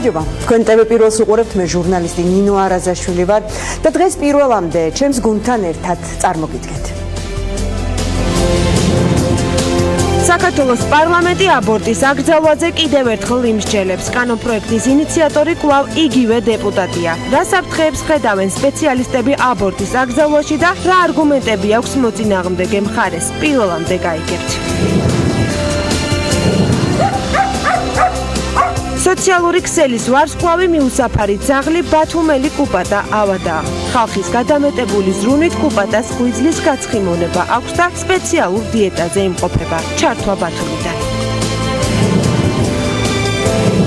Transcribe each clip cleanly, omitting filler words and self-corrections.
გამარჯობა. თქვენ TV პირველს უყურებთ, მე ჟურნალისტი ნინო არაზაშვილი ვარ და დღეს პირველამდე ჩემს გუნდთან ერთად წარმოგიდგენთ. საქართველოს პარლამენტი აბორტის აკრძალვაზე კიდევ ერთხელ იმსჯელებს. კანონპროექტის ინიციატორი კვლავ იგივე დეპუტატია. რა საფრთხეებს ხედავენ სპეციალისტები აბორტის აკრძალვაში და რა არგუმენტები აქვს მოწინააღმდეგე მხარეს? პირველამდე გაიგებთ. სოციალური ქსელის ვარსკვლავი მიუსაფარი ძაღლი ბათუმელი კუპატა ავადაა. ხალხის გადამეტებული ზრუნვით კუპატას ღვიძლის გაცხიმონება აქვს და სპეციალურ დიეტაზე იმყოფება. ჩართვა ბათუმიდან.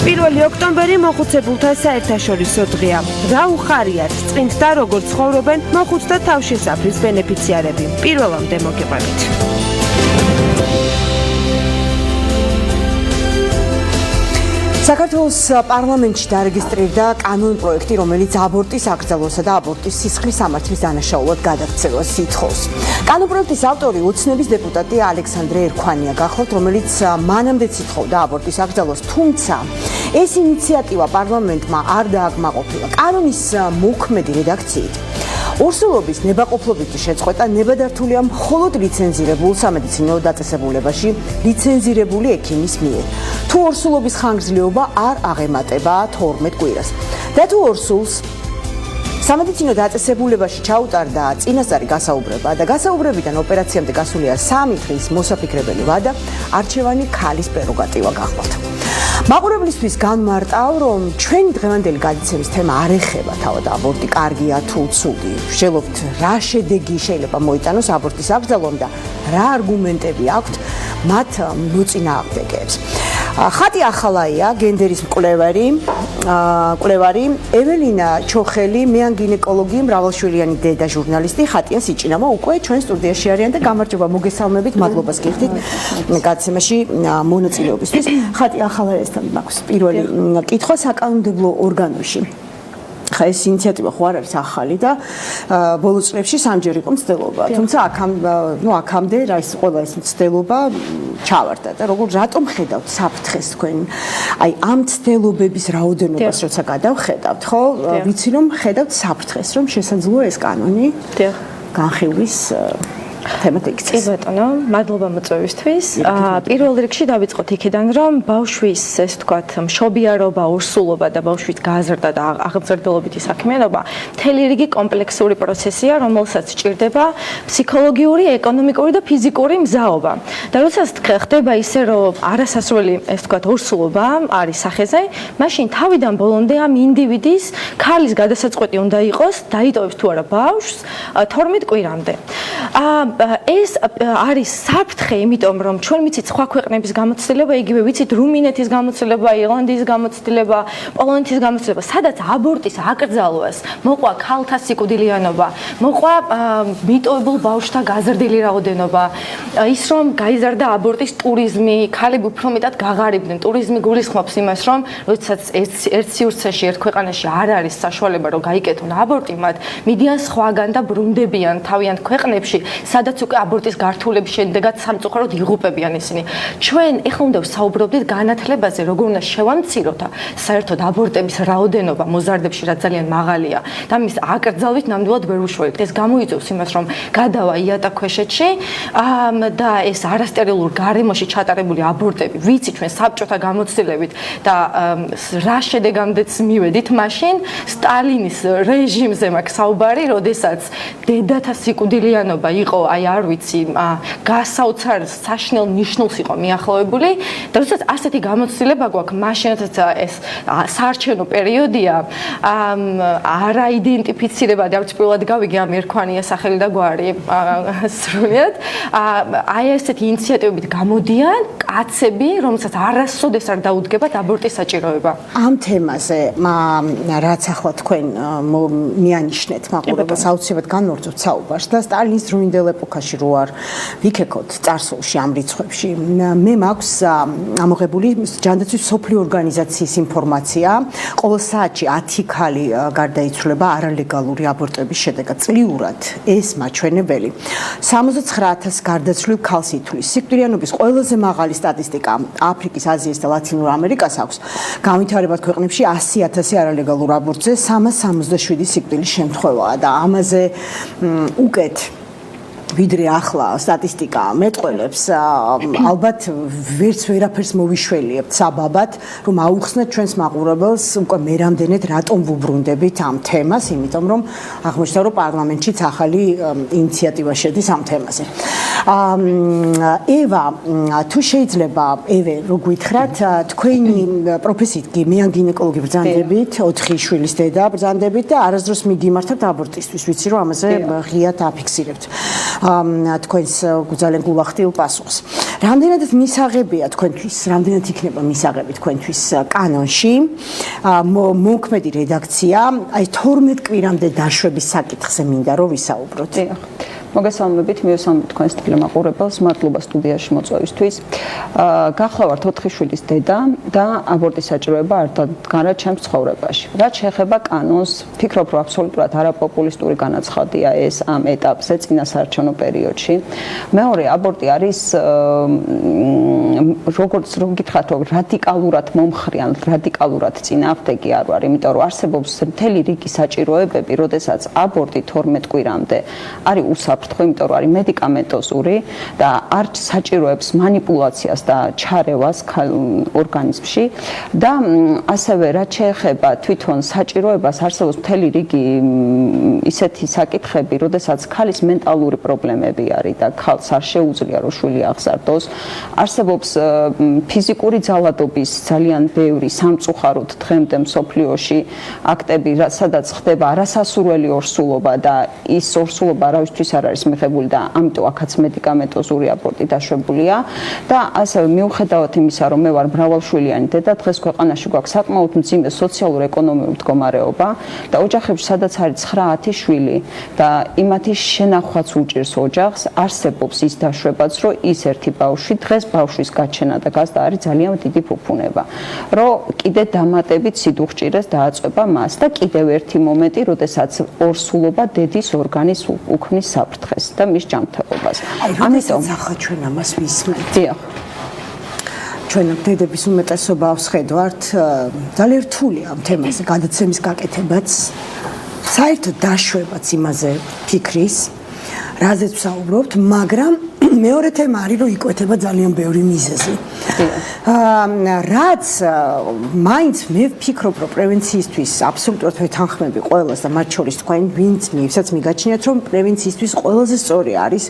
1 ოქტომბერი მოხუცებულთა საერთაშორისო დღეა. რა უხარიათ წინთ და როგორ ცხოვრობენ მოხუცთა თავშესაფრის ბენეფიციარები? პირველამდე მოგიყვებით. საქართველოს პარლამენტში დარეგისტრირდა კანონპროექტი, რომელიც აბორტის აკრძალვასა და აბორტის სისხლის სამართლის დანაშაულად გადაქცევას ითხოვს. კანონპროექტის ავტორი უცნების დეპუტატი ალექსანდრე ერქვანია გახლავთ, რომელიც მანამდეც ითხოვდა აბორტის აკრძალვას, თუმცა ეს ინიციატივა პარლამენტმა არ დააკმაყოფილა. კანონის მოქმედი რედაქციით ორსულობის ნებაყოფლობითი შეწყვეტა ნებადართულია მხოლოდ ლიცენზირებულ სამედიცინო დაწესებულებაში ლიცენზირებული ექიმის მიერ. თუ ორსულობის ხანგრძლივობა არ აღემატება 12 კვირას და თუ ორსულს სამედიცინო დაწესებულებაში ჩაუტარდა წინასწარი გასაუბრება და გასაუბრებიდან ოპერაციამდე გასულია 3 დღის მოსაფიქრებელი ვადა, არჩევანი ქალის პრეროგატივა გახლავთ. მაყურებლისთვის განმარტავ, რომ ჩვენი დღევანდელი გადაცემის თემა არ ეხება თავად აბორტი კარგია თუ ცუდი. ვშელობთ რა შედეგი შეიძლება მოიტანოს აბორტის აკრძალვამ და რა არგუმენტები აქვთ მათ მოწინააღმდეგეებს. ხატი ახალაია, გენდერის მკვლევარი ეველინა ჩოხელი, მეან გინეკოლოგი, მრავალშვილიანი დედა, ჟურნალისტი, ხატია სიჭინამა უკვე ჩვენ სტუდიაში არიან და გამარჯობა, მოგესალმებით, მადლობას გიხდით გადაცემაში მონაწილეობისთვის. ხატი ახალაიასთან მაქვს პირველი კითხვა საკანონმდებლო ორგანოში. ხა ეს ინიციატივა ხო არ არის ახალი და ბოლო წლებში სამჯერ იყო მცდელობა. თუმცა აქამდე რა ის ყველა ეს მცდელობა ჩავარდა და რატომ ხედავთ საფრთხეს თქვენ? აი ამ მცდელობების რაოდენობას როცა გადავხედავთ, ხო? ვიცი რომ ხედავთ საფრთხეს, რომ შესაძლოა ეს კანონი განხილვის თემად იქცეს. კი ბატონო, მადლობა მოწვევისთვის. პირველ რიგში დავიწყოთ იქიდან, რომ ბავშვის, ეს ვთქვათ, მშობიარობა, ორსულობა და ბავშვის გაზრდა და აღზრდელობითი საქმიანობა მთელი რიგი კომპლექსური პროცესია, რომელსაც სჭირდება ფსიქოლოგიური, ეკონომიკური და ფიზიკური მზაობა. და როდესაც ხდება ისე, რომ არასასრული, ეს ვთქვათ, ორსულობა არის სახეზე, მაშინ თავიდან ბოლომდე ამ ინდივიდის ქალის გადასაწყვეტი უნდა იყოს, დაიტოვებს თუ არა ბავშვს 12 კვირამდე. ეს არის საფრთხე, იმიტომ რომ ჩვენ ვიცით სხვა ქვეყნების გამოცდილება, იგივე ვიცით რუმინეთის გამოცდილება, ირლანდიის გამოცდილება, პოლონეთის გამოცდილება, სადაც აბორტის აკრძალვას მოყვა ქალთა სიკვდილიანობა, მოყვა მიტოვებულ ბავშვთა გაზრდილი რაოდენობა, ის რომ გაიზარდა აბორტის ტურიზმი, ქალები უფრო მეტად გაღარიბდნენ. ტურიზმი გულისხმობს იმას, რომ როდესაც ერთ სივრცეში, ერთ ქვეყანაში არ არის საშუალება, რომ გაიკეთონ აბორტი, მათ მიდიან სხვაგან და ბრუნდებიან თავიანთ ქვეყნებში, სადაც უკვე აბორტის გართულების შედეგად სამწუხაროდ იღუპებიან ისინი. ჩვენ ეხლა უნდა ვსაუბრობდით განათლებაზე, როგორ უნდა შევამციროთ საერთოდ აბორტების რაოდენობა მოზარდებში, რაც ძალიან მაღალია და მის აკრძალვით ნამდვილად ვერ უშველით. ეს გამოიწვევს იმას, რომ გადავა იატაკქვეშეთში და ეს არასტერილურ გარემოში ჩატარებული აბორტები, ვიცი ჩვენ საბჭოთა გამოცდილებით და რა შედეგამდეც მივედით, მაშინ სტალინის რეჟიმზე მაქვს საუბარი, როდესაც დედათა სიკვდილიანობა იყო, აი არ ვიცი, გასაოცარ საშნელ ნიშნულს იყო მიახლოებული და როდესაც ასეთი გამოცდილება გვაქვს, მაშინაც ეს საარჩევნო პერიოდია, არაიდენტიფიცირება და არც პირველად გავიგე ამ ერქვანია სახელი და გვარი სრულიად. აი ესეთი ინიციატივებით გამოდიან კაცები, რომელსაც არასოდეს არ დაუდგებათ აბორტის საჭიროება. ამ თემაზე, რაც ახლა თქვენ მიანიშნეთ, მაყურებელს აუცილებლად გავაგრძობთ საუბარს და სტალინის დროინდელ ეპოქაში რო არ ვიქექოთ წარსულში ამ რიცხვებში. მე მაქვს ამოღებული ჯანდაცვის მსოფლიო ორგანიზაციის ინფორმაცია. ყოველ საათში 10 ქალი გარდაიცვლება არალეგალური აბორტების შედეგად. წლიურად ეს მაჩვენებელი 69,000 გარდაცვლილ ქალს ითვლის. სიკვდილიანობის ყველაზე მაღალი სტატისტიკა აფრიკის, აზიის და ლათინურ ამერიკას აქვს. განვითარებად ქვეყნებში 100,000 არალეგალურ აბორტზე 367 სიკვდილის შემთხვევაა და ამაზე უკეთ ვიდრე ახლა სტატისტიკა მეტყველებს, ალბათ ვერაფერს მოვიშველიებთ საბაბად, რომ აუხსნათ ჩვენს მაყურებელს უკვე მე რამდენად რატომ ვუბრუნდებით ამ თემას, იმიტომ რომ აღმოჩნდა რომ პარლამენტშიც ახალი ინიციატივა შედის ამ თემაზე. ევა, თუ შეიძლება ევე რო გითხრათ, თქვენი პროფესიით მე ან გინეკოლოგი ბრძანდებით, 4 შვილის დედა ბრძანდებით და არასდროს მიგიმართავთ აბორტისთვის, ვიცი რომ ამაზე ღიად აფიქსირებთ. თქვენს ძალიან გულახდილ პასუხს. რამდენადაც მისაღებია თქვენთვის, რამდენად იქნება მისაღები თქვენთვის კანონში, მოქმედი რედაქცია, აი 12 კვირამდე დაშვების საკითხზე მინდა რომ ვისაუბროთ. მოგესალმებით, მივესალმებით თქვენს ტელემაყურებელს, მადლობა სტუდიაში მოწვევისთვის. გახლავართ 4 შვილის დედა და აბორტის საჭიროება არ დადგარა ჩემს ცხოვრებაში. რაც შეეხება კანონს, ვფიქრობ, რომ აბსოლუტურად არაპოპულისტური განაცხადია ეს ამ ეტაპზე, წინასაარჩევნო პერიოდში. მეორე, აბორტი არის როგორც რომ გითხრათ, რომ რადიკალურად მომხრე ან რადიკალურად წინააღმდეგი არ ვარ, იმიტომ რომ არსებობს მთელი რიგი საჭიროებები, როდესაც აბორტი 12 კვირამდე არის უსაფრთხო, იმიტომ რომ არის მედიკამენტოზური და არ საჭიროებს манипуляციას და ჩარევას ორგანიზმში და ასევე რაც შეეხება თვითონ საჭიროებას, არსებობს მთელი რიგი ისეთი საკითხები, როდესაც ქალის მენტალური პრობლემები არის და ქალს არ შეუძლია რომ შვილი აღზარდოს. არსებობს ფიზიკური ძალადობის ძალიან ბევრი სამწუხაროდ დღემდე მსოფლიოში აქტები, სადაც ხდება არასასურველი ორსულობა და ის ორსულობა არავისთვის არ არის მიღებული და ამიტომ აქაც მედიკამენტოზური აბორტი დაშვებულია და ასევე მიუხედავად იმისა, რომ მე ვარ მრავალშვილიანი დედა, დღეს ქვეყანაში გვაქვს საკმაოდ მძიმე სოციალურ-ეკონომიური მდგომარეობა და ოჯახებში, სადაც არის 9-10 შვილი და იმათი შენახვაც უჭირს ოჯახს, არსებობს ის დაშვებაც, რომ ის ერთი ბავშვი დღეს ბავშვის გაჩენა და გაზრდა არის ძალიან დიდი ფუფუნება, რომ კიდე დამატებით სიდუხჭირეს დააწვება მას და კიდევ ერთი მომენტი, როდესაც ორსულობა დედის ორგანის უქმნის საფრთხეს და მის ჯანმრთელობას. ამიტომ ახლა ჩვენ ამას ვისმენთ. დიახ. ჩვენ დედების უმეტესობა ვხედავთ, ძალიან რთულია ამ თემაზე გადაცემის გაკეთებაც, საერთოდ დაშვებაც იმაზე ფიქრის, რაზეც ვსაუბრობთ, მაგრამ მეორე თემა არის, რომ იკვეთება ძალიან ბევრი მიზეზი. რაც მაინც მე ვფიქრობ, რომ პრევენციისთვის აბსოლუტურად ვეთანხმები ყველას და მათ შორის თქვენ, ვისაც მიგაჩნიათ, რომ პრევენციისთვის ყველაზე სწორი არის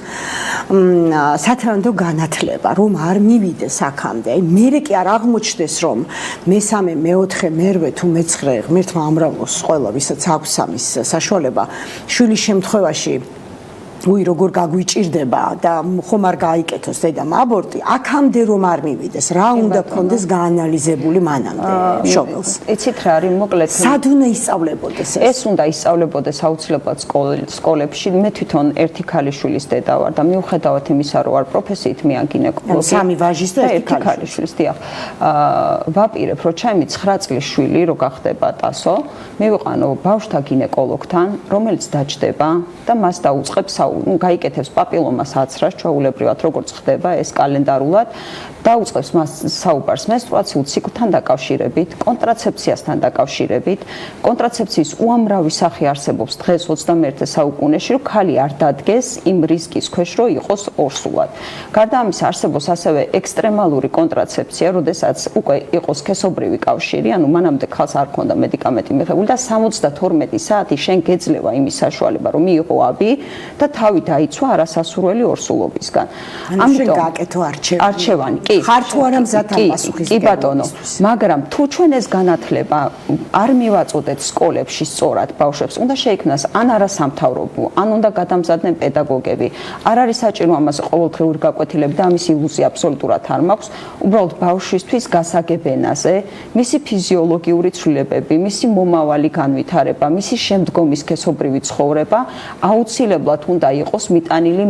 სათანადო განათლება, რომ არ მივიდეს აქამდე. აი მერე კი არ აღმოჩნდეს, რომ მესამე, მეოთხე, მერვე თუ მეცხრე ღმერთმა ამრავლოს ყველა, ვისაც აქვს ამის საშუალება, შვილის შემთხვევაში როგორ გაგვიჭირდება და ხომ არ გაიკეთოს დედამ აბორტი, აქამდე რომ არ მივიდეს, რა უნდა გქონდეს გაანალიზებული მანამდე შობელს. იცით რა არის მოკლედ? სად უნდა ისწავლებოდეს ეს? ეს უნდა ისწავლებოდეს აუცილებლად სკოლებში. მე თვითონ ერთი ქალიშვილის დედა ვარ და მიუხედავად იმისა, რომ ვარ პროფესიით მე გინეკოლოგი. სამი ვაჟის და ერთი ქალიშვილის, დიახ. ვაპირებ, რომ ჩემი 9 წლის შვილი რო გახდება ტასო, მივიყვანო ბავშვთა გინეკოლოგთან, რომელიც დაჯდება და მას დაუწყებს გაიკეთებს პაპილომას აცრას, ჩვეულებრივად როგორც ხდება ეს კალენდარულად, დაუწყებს მას საუბარს მენსტრუაციულ ციკლთან დაკავშირებით, კონტრაცეფციასთან დაკავშირებით. კონტრაცეფციის უამრავი სახე არსებობს დღეს 21 საუკუნეში, რომ ქალი არ დადგეს იმ რისკის ქვეშ, რომ იყოს ორსულად. გარდა ამისა, არსებობს ასევე ექსტრემალური კონტრაცეფცია, როდესაც უკვე იყოს სქესობრივი კავშირი, ანუ მანამდე ქალს არ ქონდა მედიკამენტი მიღებული და 72 საათი შენ გეძლევა იმის საშუალება, რომ მიიღო აბი და თავი დაიცვა არასასურველი ორსულობისგან. ამიტომ გააკეთო არჩევანი. კი. ხარ თუ არა მზად ამ პასუხის? კი ბატონო, მაგრამ თუ ჩვენ ეს განათლება არ მივაწოდეთ სკოლებში სწორად ბავშვებს, უნდა შეიქმნას ან არასამთავრობო, ან უნდა გადამზადდნენ პედაგოგები. არ არის საჭირო ამას ყოველდღიური გაკვეთილები და ამის ილუზია აბსოლუტურად არ მაქვს. უბრალოდ ბავშვისთვის გასაგებენაზე, მისი ფიზიოლოგიური ცვლილებები, მისი მომავალი განვითარება, მისი შემდგომი სქესობრივი ცხოვრება აუცილებლად უნდა იყოს მიტანილი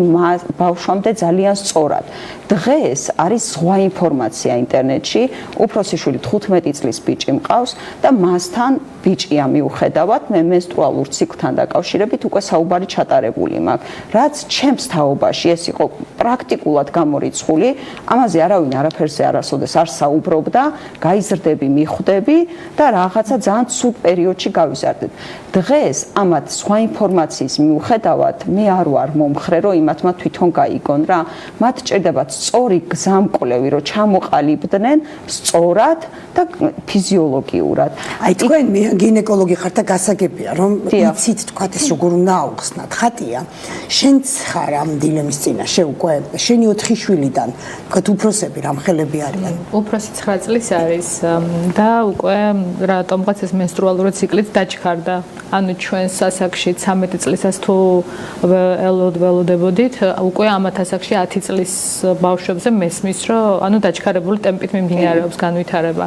ბავშვამდე ძალიან სწორად. დღეს არის ზღვა ინფორმაცია ინტერნეტში, უფროსი შვილი 15 წლის ბიჭი მყავს და მასთან ბიჭია მიუხედავად, მე მენსტრუალურ ციკლთან დაკავშირებით უკვე საუბარი ჩატარებული მაქვს. რაც ჩემს თაობაში ეს იყო პრაქტიკულად გამორიცხული, ამაზე არავინ არაფერზე არასოდეს არ საუბრობდა, გაიზრდები, მიხვდები და რაღაცა ძალიან ცუდ პერიოდში გავიზარდეთ. დღეს ამათ სხვა ინფორმაციის მიუხედავად მე არ ვარ მომხრე, რომ იმათმა თვითონ გაიგონ რა. მათ ჭირდებათ სწორი გზამკვლევი, რომ ჩამოყალიბდნენ სწორად და ფიზიოლოგიურად. აი თქვენ გინეკოლოგი ხართ და გასაგებია, რომ იცით თქვათ ეს როგორ უნდა აუხსნათ. ხატია, შენც ხარ ამ დილემის წინაშე უკვე, შენი 4 შვილიდან, თქვათ უფროსები რამხელები არიან? უფროსი 9 წლის არის და უკვე რატომღაც ეს მენსტრუალური ციკლიც დაჩქარდა. ანუ ჩვენ ასაკში 13 წლისას თუ ველოდებოდით, უკვე ამათ ასაკში 10 წლის ბავშვებზე მესმის, რომ ანუ დაჩქარებული ტემპით მიმდინარეობს განვითარება.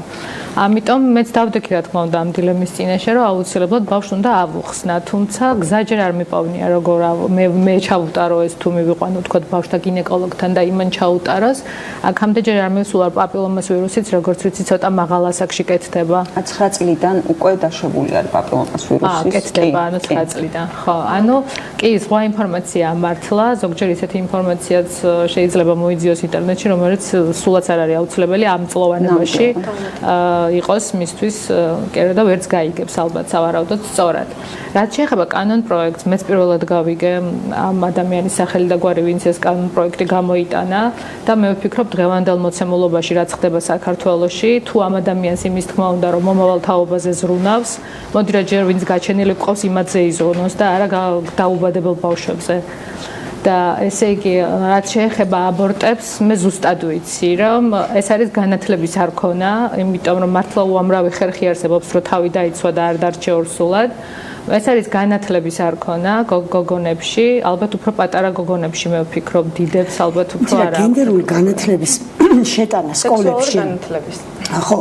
ამიტომ მეც დავდექი რა თქმა უნდა ამ დილემის წინაშე, რომ აუცილებლად ბავშვს უნდა ავუხსნა, თუმცა გზაჯერ არ მიპოვნია როგორ მე ჩავუტარო ეს თუ მივიყვანო თქვა ბავშვთა გინეკოლოგთან და იმან ჩაუტაროს, აქამდე ჯერ არ მივსულა პაპილომას ვირუსიც, როგორც ვიცი, ცოტა მაღალ ასაკში კეთდება. 9 წლიდან უკვე დაშვებული არის პაპილომას ვირუსი. კეთდება, ანუ 9 წლიდან. ხო, ანუ კი, სხვა ინფორმაცია მართლა, ზოგჯერ ისეთი ინფორმაციაც შეიძლება მოიძიოს ინტერნეტში, რომელიც სულაც არ არის აუცილებელი ამ წლოვანებაში იყოს მისთვის, კერო და ვერც გაიგებს ალბათ სავარაუდოდ სწორად. რაც შეეხება კანონ პროექტს, მეც პირველად გავიგე ამ ადამიანის სახელი და გვარი, ვინც ეს კანონ პროექტი გამოიტანა და მე ვფიქრობ დღევანდელ მოცემულობაში რაც ხდება საქართველოში, თუ ამ ადამიანს იმის თქმა უნდა, რომ მომავალ თაობაზე ზრუნავს, მოდი რა ჯერ ვინც გაჩენილი ყავს იმათზე იზრუნოს და არა დაუბადებელ ბავშვებზე. და ესე იგი, რაც შეეხება აბორტებს, მე ზუსტად ვიცი, რომ ეს არის განათლების არქონა, იმიტომ რომ მართლა უამრავი ხერხი არსებობს, რომ თავი დაიცვა და არ დარჩე ორსულად. ეს არის განათლების არქონა გოგონებში, ალბათ უფრო პატარა გოგონებში მე ვფიქრობ, დიდებს ალბათ უფრო არა. გენდერული განათლების შეტანა სკოლებში. ხო,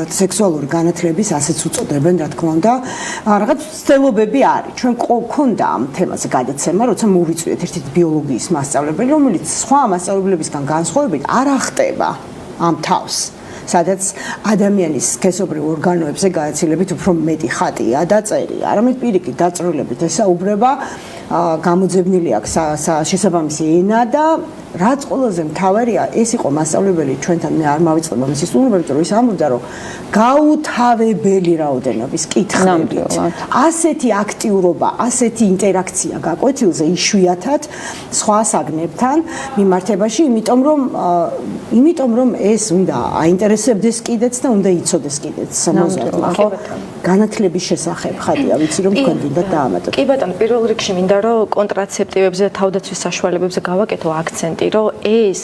სექსუალური განათლების ასეც უწოდებენ, რა თქმა უნდა. რაღაც ცდილობები არის. ჩვენ გქონდა ამ თემაზე გადაცემა, როცა მოვიწვიეთ ერთ-ერთი ბიოლოგიის მასწავლებელი, რომელიც სხვა მასწავლებლებისგან განსხვავებით არ ახტება ამ თავს. სადაც ადამიანის სქესობრივ ორგანოებზე განაცილებით უფრო მეტი ხატია და წერია. არამედ პირიქით დაწვრილებით ესაუბრება, გამოძებნილი აქვს შესაბამისი ენა და რაც ყველაზე მთავარია, ეს იყო მასწავლებელი ჩვენთან, მე არ მავიწყდება მისი სტუმრობა, იმიტომ რომ ის ამბობდა, რომ გაუთავებელი რაოდენობის კითხვებით, ასეთი აქტიურობა, ასეთი ინტერაქცია გაკვეთილზე იშვიათად სხვა საგნებთან მიმართებაში, იმიტომ რომ ეს უნდა აინტერესებდეს კიდეც და უნდა იცოდეს კიდეც მოზარდმა, ხო? განათლების შესახებ ხატია, ვიცი რომ თქვენ გინდა დაამატოთ. კი ბატონო, პირველ რიგში მინდა რომ კონტრაცეპტივებზე და თავდაცვის საშუალებებზე გავაკეთო აქცენტი, რომ ეს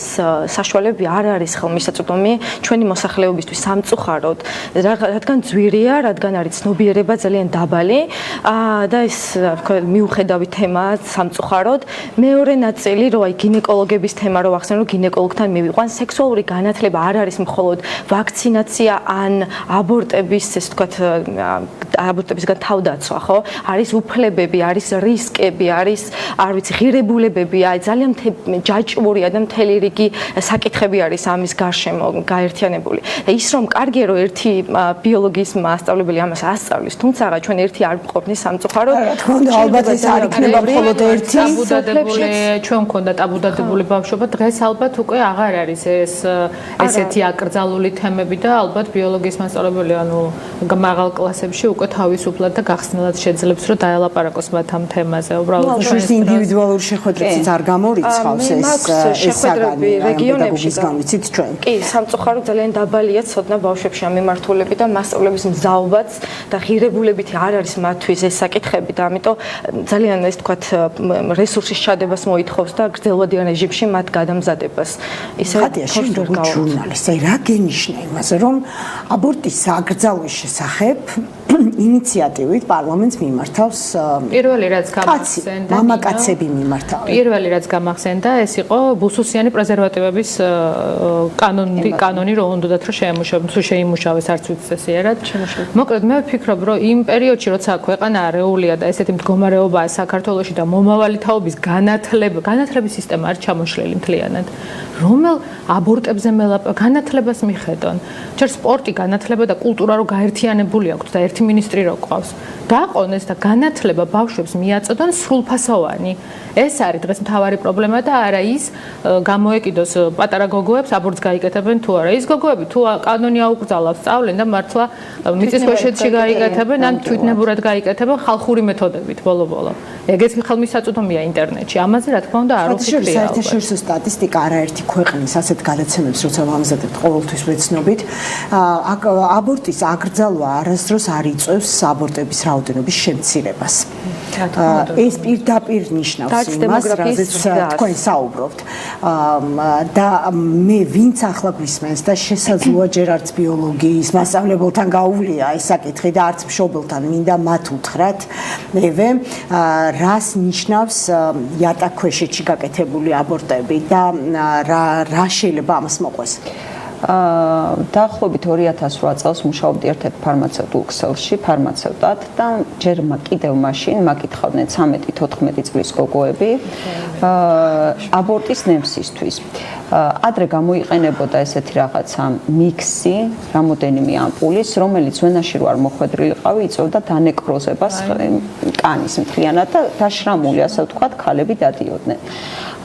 საშუალებები არ არის ხელმისაწვდომი ჩვენი მოსახლეობისთვის სამწუხაროდ, რადგან ძვირია, რადგან არის ცნობიერება ძალიან დაბალი და ეს მიუხედავი თემაა სამწუხაროდ. მეორე ნაწილი, რომ აი გინეკოლოგების თემა რო ახსენე, რომ გინეკოლოგთან მივიყვან, სექსუალური განათლება არ არის მხოლოდ ვაქცინაცია ან აბორტების, ესე ვთქვათ, აბორტებისგან თავდაცვა, ხო? არის უფლებები, არის რისკები, არის, არ ვიცი, ღირებულებები, აი ძალიან ჯაჭვურია და მთელი რიგი საკითხები არის ამის გარშემო გაერთიანებული. და ის რომ კარგია რომ ერთი ბიოლოგიის მასწავლებელი ამას ასწავლის, თუმცა ჩვენ ერთი არ ვყოფნის სამწუხაროდ. რა თქმა უნდა, ალბათ ეს არ იქნება მხოლოდ ერთი ტაბუდადებული, ჩვენ მქონდა ტაბუდადებული ბავშვობა, დღეს ალბათ უკვე აღარ არის ესეთი აკრძალული თემები და ალბათ ბიოლოგიის მასწავლებელი, ანუ მაღალ კლასის კლასებში უკვე თავისუფლად და გახსნილად შეძლებს რომ დაელაპარაკოს მათ ამ თემაზე. უბრალოდ შუის ინდივიდუალური შეხვედრებიც არ გამორიცხავს ეს საგანი რეგიონებში განვიცით ჩვენ. კი, სამწუხაროდ ძალიან დაბალია ცოდნა ბავშვებში ამ მიმართულებით და მასწავლებლების მზაობაც და ღირებულებითი არ არის მათთვის ეს საკითხები და ამიტომ ძალიან ეს თქვათ რესურსის ჩადებას მოითხოვს და გრძელვადიან რეჟიმში მათ გადამზადებას. ისე ჟურნალისტი რა გენიშნა იმაზე რომ აბორტის აკრძალვის შესახებ ინიციატივით პარლამენტს მიმართავს პირველი რაც გამახსენდა მამაკაცები მიმართავენ. პირველი რაც გამახსენდა ეს იყო ბუსუსიანი პრეზერვატივების კანონი რომ უნდათ რომ შეიმუშავეს არც ვიცესიერად. მოკლედ მე ვფიქრობ რომ იმ პერიოდში როცა ქვეყანა არეულია და ესეთი მდგომარეობაა საქართველოში და მომავალი თაობის განათლების სისტემა არ ჩამოშლილი მთლიანად. რომელ აბორტებზე განათლებას მიხედონ? ჯერ სპორტი, განათლება და კულტურა რო გაერთიანებული აქვს და ერთი მინისტრი რო ყავს. დააყონეს და განათლება ბავშვებს მიაწოდონ სრულფასოვანი. ეს არის დღეს მთავარი პრობლემა და არა ის გამოეკიდოს პატარა გოგოებს აბორტს გაიკეთებენ თუ არა. ის გოგოები თუ კანონი აუკრძალავს, სწავლენ და მართლა მიწის ქვეშეთში გაიკეთებენ, ან თვითნებურად გაიკეთებენ ხალხური მეთოდებით ბოლო-ბოლო. ეგეც ხელმისაწვდომია ინტერნეტში. ამაზე რა თქმა უნდა არ ვფიქრია. საერთაშორისო სტატისტიკა არაერთი ქვეყნის ასეთ გადაცემებს როცა ვამზადებთ ყოველთვის ვეცნობით, აბორტის აკრძალვა არასდროს არ იწვევს აბორტების რაოდენობის შემცირებას. ეს პირდაპირ ნიშნავს იმას, რაზეც თქვენ საუბრობთ. და მე ვინც ახლა გვისმენს და შესაძლოა ჯერ არც ბიოლოგიის მასწავლებელთან გაუვლია ეს საკითხი და არც მშობელთან მინდა მათ უთხრათ მევე რას ნიშნავს იატაკქვეშეთში გაკეთებული აბორტები და რა შეიძლება ამას მოყვეს. დაახლოებით 2008 წელს მუშაობდი ერთ-ერთ ფარმაცევტულ ქსელში, ფარმაცევტად და ჯერ კიდევ მაშინ მაკითხავდნენ 13-14 წლის გოგოები აბორტის ნემსისთვის. ადრე გამოიყენებოდა ესეთი რაღაცა მიქსი, რამოდენიმე ამპულის, რომელიც ვენაში რო არ მოხვედრილიყავი, იწვევდა დანეკროზებას კანის მთლიანად და დაშრამული, ასე ვთქვათ, ქალები დადიოდნენ.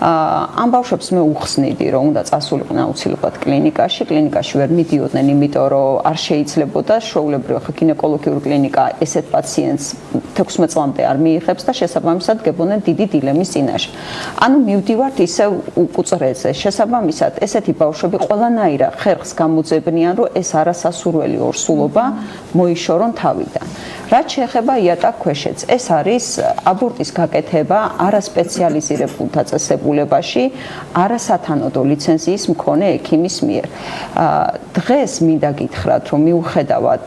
ამ ბავშვებს მე უხსნიდი, რომ უნდა წასულიყვნენ აუცილებლად კლინიკაში. კლინიკაში ვერ მიდიოდნენ, იმიტომ რომ არ შეიძლებოდა შეუულებრივ ხა გინეკოლოგიური კლინიკა ესეთ პაციენტს 16 წლამდე არ მიიღებს და შესაბამისად გებოდნენ დიდი დილემის წინაშე. ანუ მივდივართ ისევ უწრეზე. შესაბამისად ესეთი ბავშვები ყველანაირა ხერხს გამოძებნიან, რომ ეს არასასურველი ორსულობა მოიშორონ თავიდან. რაც შეეხება იატაკქვეშეთს, ეს არის აბორტის გაკეთება არასპეციალიზირებულ დაწესებულებაში, არასათანადო ლიცენზიის მქონე ექიმის მიერ. დღეს მინდა გითხრათ, რომ მიუხედავად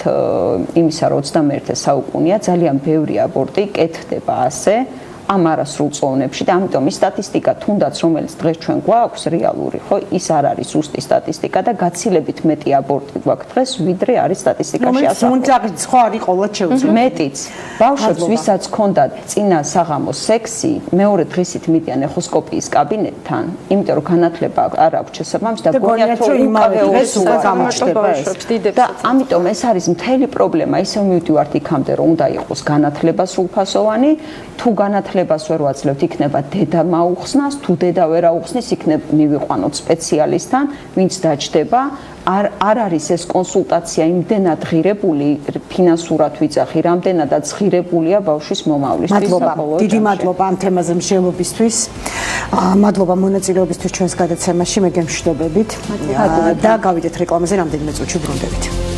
იმისა, რომ 21 საუკუნეა ძალიან ბევრი აბორტი კეთდება ასე ამ არასრულ წოვნებში და ამიტომ ის სტატისტიკა თუნდაც რომელიც დღეს ჩვენ გვაქვს რეალური, ხო, ის არ არის ზუსტი სტატისტიკა და გაცილებით მეტი აბორტი გვაქვს დღეს, ვიდრე არის სტატისტიკაში ასახული. რომელიც სხვა არის ყოველად შეუძლებელი. მეტიც. ბავშვებს, ვისაც ჰქონდათ წინა საღამოს სექსი, მეორე დღისით მიდიან ეხოსკოპიის კაბინეტთან, იმიტომ რომ განათლება არ აქვს შესაბამის და გონიათ რომ იმავე დღეს გამოჩნდება ეს. და ამიტომ ეს არის მთელი პრობლემა, ისევ მივდივართ იქამდე, რომ უნდა იყოს განათლება სრულფასოვანი, თუ განათლებას ვერ ვაძლევთ, იქნება დედა მაუხსნას, თუ დედა ვერ აუხსნის, იქნება მივიყვანოთ სპეციალისტთან, ვინც დაჯდება. არ არის ეს კონსულტაცია იმდენად ღირებული, ფინანსურად ვიძახი, რამდენადაც ღირებულია ბავშვის მომავლისთვის. დიდი მადლობა ამ თემაზე მსჯელობისთვის. მადლობა მონაწილეობისთვის ჩვენს გადაცემაში, მე გემშვიდობებით და გავიდეთ რეკლამაზე, რამდენიმე წუთში ბრუნდებით.